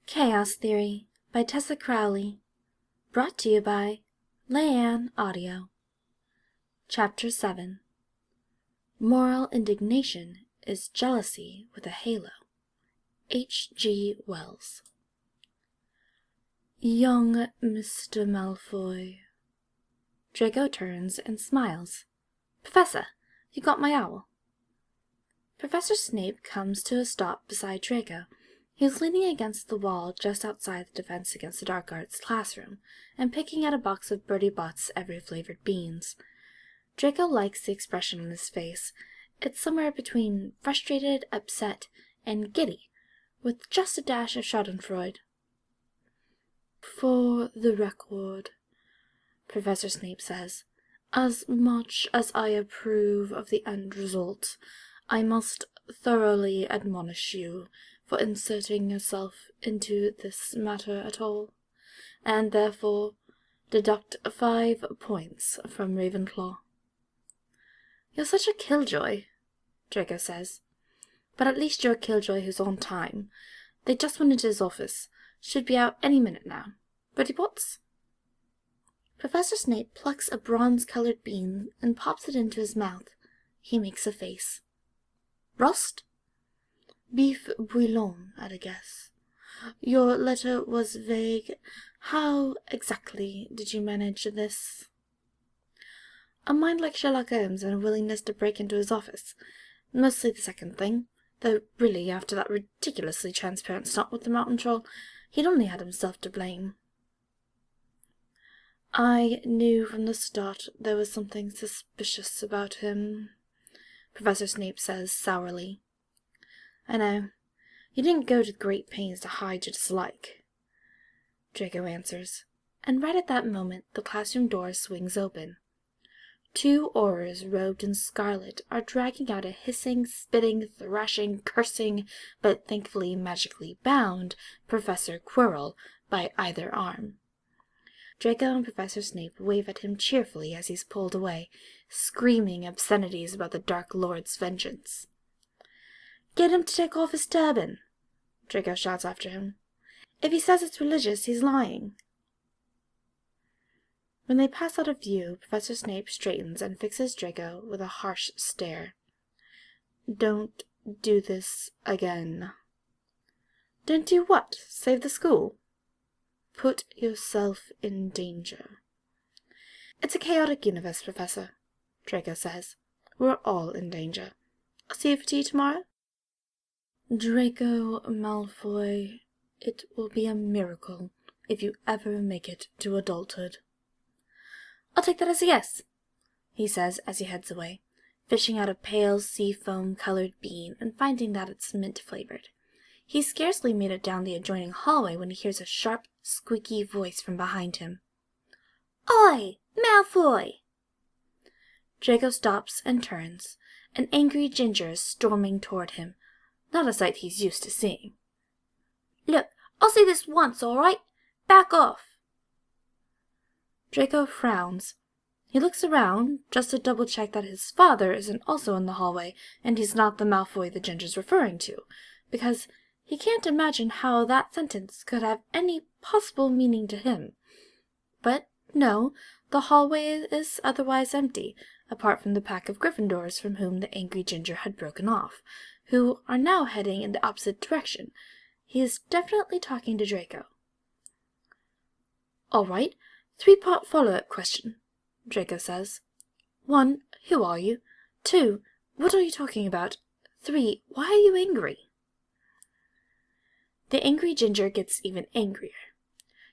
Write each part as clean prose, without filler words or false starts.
Chaos Theory by Tessa Crowley. Brought to you by Leanne Audio. Chapter 7. Moral indignation is jealousy with a halo. H.G. Wells. Young Mr. Malfoy. Draco turns and smiles. Professor, you got my owl? Professor Snape comes to a stop beside Draco. He was leaning against the wall just outside the Defense Against the Dark Arts classroom and picking at a box of Bertie Bott's every-flavored beans. Draco likes the expression on his face. It's somewhere between frustrated, upset, and giddy, with just a dash of schadenfreude. For the record, Professor Snape says, as much as I approve of the end result, I must thoroughly admonish you for inserting yourself into this matter at all, and therefore deduct 5 points from Ravenclaw. You're such a killjoy, Draco says. But at least you're a killjoy who's on time. They just went into his office. Should be out any minute now. Bertie Potts? Professor Snape plucks a bronze-colored bean and pops it into his mouth. He makes a face. Roast? Beef bouillon, at a guess. Your letter was vague. How exactly did you manage this? A mind like Sherlock Holmes and a willingness to break into his office. Mostly the second thing, though really, after that ridiculously transparent stunt with the mountain troll, he'd only had himself to blame. I knew from the start there was something suspicious about him, Professor Snape says sourly. I know. You didn't go to great pains to hide your dislike, Draco answers, and right at that moment the classroom door swings open. 2 aurors robed in scarlet are dragging out a hissing, spitting, thrashing, cursing, but thankfully magically bound, Professor Quirrell by either arm. Draco and Professor Snape wave at him cheerfully as he's pulled away, screaming obscenities about the Dark Lord's vengeance. Get him to take off his turban, Draco shouts after him. If he says it's religious, he's lying. When they pass out of view, Professor Snape straightens and fixes Draco with a harsh stare. Don't do this again. Don't do what? Save the school? Put yourself in danger. It's a chaotic universe, Professor, Draco says. We're all in danger. I'll see you for tea tomorrow? Draco Malfoy, it will be a miracle if you ever make it to adulthood. I'll take that as a yes, he says as he heads away, fishing out a pale sea-foam-colored bean and finding that it's mint-flavored. He's scarcely made it down the adjoining hallway when he hears a sharp, squeaky voice from behind him. Oi, Malfoy! Draco stops and turns. An angry Ginger is storming toward him, not a sight he's used to seeing. Look, I'll say this once, all right? Back off! Draco frowns. He looks around, just to double-check that his father isn't also in the hallway, and he's not the Malfoy the Ginger's referring to, because he can't imagine how that sentence could have any possible meaning to him. But no, the hallway is otherwise empty, apart from the pack of Gryffindors from whom the angry Ginger had broken off, who are now heading in the opposite direction. He is definitely talking to Draco. All right, 3-part follow-up question, Draco says. 1, who are you? 2, what are you talking about? 3, why are you angry? The angry Ginger gets even angrier.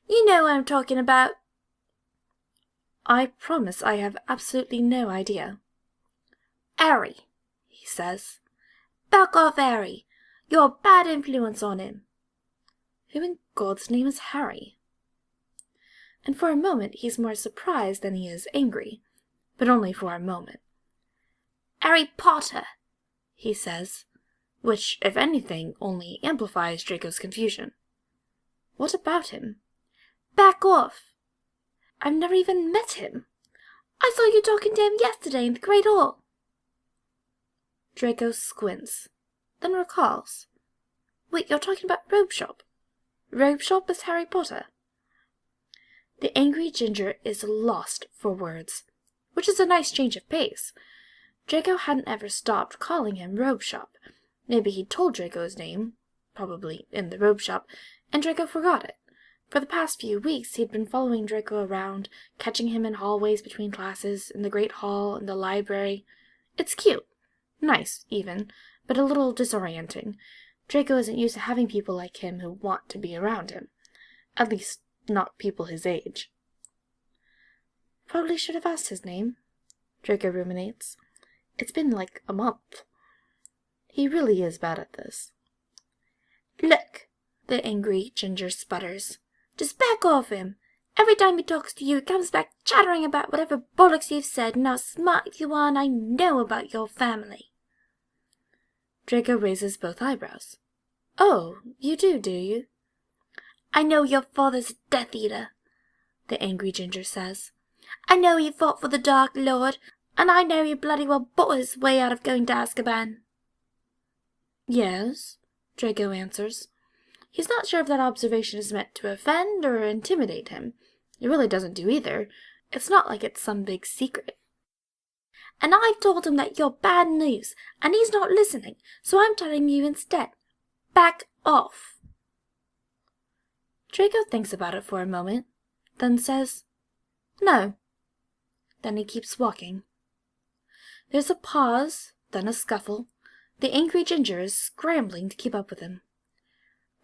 You know what I'm talking about. I promise I have absolutely no idea. Harry, he says. Back off, Harry. You're a bad influence on him. Who in God's name is Harry? And for a moment he's more surprised than he is angry, but only for a moment. Harry Potter, he says, which, if anything, only amplifies Draco's confusion. What about him? Back off! I've never even met him. I saw you talking to him yesterday in the Great Hall. Draco squints, then recalls. Wait, you're talking about Robe Shop? robe shop as Harry Potter? The angry ginger is lost for words, which is a nice change of pace. Draco hadn't ever stopped calling him Robe Shop. Maybe he'd told Draco his name, probably in the robe shop, and Draco forgot it. For the past few weeks he'd been following Draco around, catching him in hallways between classes, in the Great Hall, in the library. It's cute. Nice, even, but a little disorienting. Draco isn't used to having people like him who want to be around him. At least, not people his age. Probably should have asked his name, Draco ruminates. It's been like a month. He really is bad at this. Look, the angry ginger sputters. Just back off him. Every time he talks to you, he comes back chattering about whatever bollocks you've said and how smart you are and I know about your family. Draco raises both eyebrows. Oh, you do you? I know your father's a Death Eater, the angry ginger says. I know he fought for the Dark Lord, and I know he bloody well bought his way out of going to Azkaban. Yes, Draco answers. He's not sure if that observation is meant to offend or intimidate him. It really doesn't do either. It's not like it's some big secret. And I've told him that you're bad news, and he's not listening, so I'm telling you instead. Back off. Draco thinks about it for a moment, then says, No. Then he keeps walking. There's a pause, then a scuffle. The angry ginger is scrambling to keep up with him.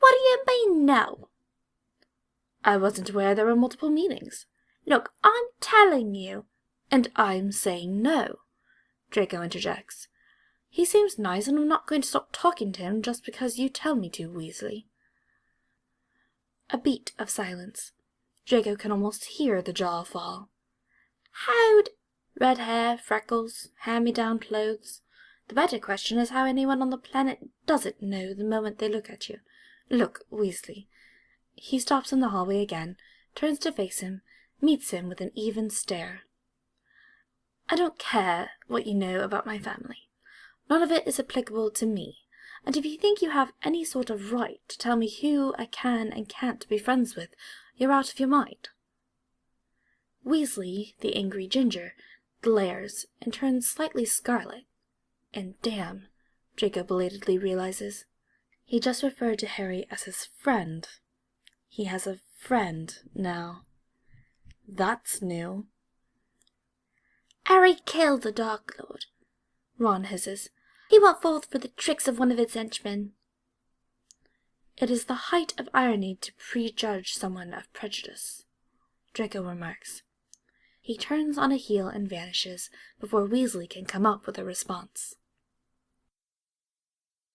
What do you mean, no? I wasn't aware there were multiple meanings. Look, I'm telling you. And I'm saying no, Draco interjects. He seems nice, and I'm not going to stop talking to him just because you tell me to, Weasley. A beat of silence. Draco can almost hear the jaw fall. How'd... Red hair, freckles, hand-me-down clothes. The better question is how anyone on the planet doesn't know the moment they look at you. Look, Weasley. He stops in the hallway again, turns to face him, meets him with an even stare. I don't care what you know about my family. None of it is applicable to me, and if you think you have any sort of right to tell me who I can and can't be friends with, you're out of your mind. Weasley, the angry ginger, glares and turns slightly scarlet. And damn, Draco belatedly realizes, he just referred to Harry as his friend. He has a friend now. That's new. Harry killed the Dark Lord, Ron hisses. He went forth for the tricks of one of its henchmen. It is the height of irony to prejudge someone of prejudice, Draco remarks. He turns on a heel and vanishes before Weasley can come up with a response.